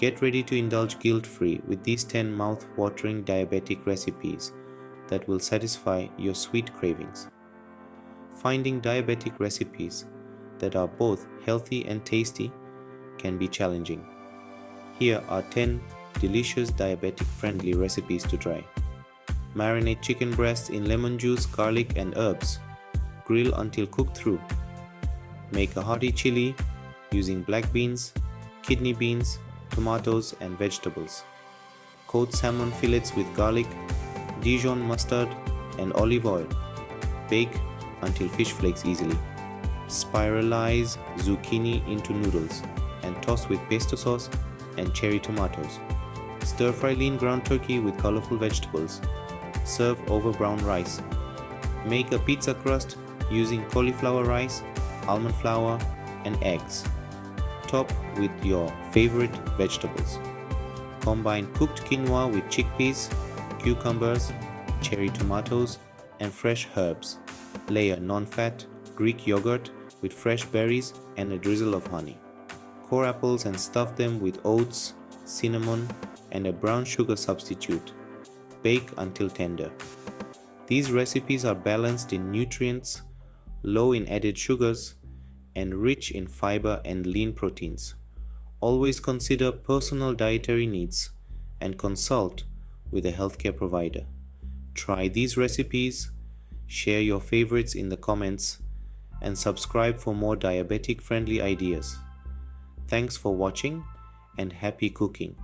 Get ready to indulge guilt-free with these 10 mouth-watering diabetic recipes that will satisfy your sweet cravings. Finding diabetic recipes that are both healthy and tasty can be challenging. Here are 10 delicious diabetic-friendly recipes to try. Marinate chicken breasts in lemon juice, garlic, and herbs. Grill until cooked through. Make a hearty chili using black beans, kidney beans, tomatoes, and vegetables. Coat salmon fillets with garlic, Dijon mustard, and olive oil. Bake until fish flakes easily. Spiralize zucchini into noodles and toss with pesto sauce and cherry tomatoes. Stir-fry lean ground turkey with colorful vegetables. Serve over brown rice. Make a pizza crust using cauliflower rice, almond flour, and eggs. Top with your favorite vegetables. Combine cooked quinoa with chickpeas, cucumbers, cherry tomatoes, and fresh herbs. Layer non-fat Greek yogurt with fresh berries and a drizzle of honey. Core apples and stuff them with oats, cinnamon, and a brown sugar substitute. Bake until tender. These recipes are balanced in nutrients, low in added sugars, and rich in fiber and lean proteins. Always consider personal dietary needs and consult with a healthcare provider. Try these recipes, share your favorites in the comments, and subscribe for more diabetic-friendly ideas. Thanks for watching and happy cooking.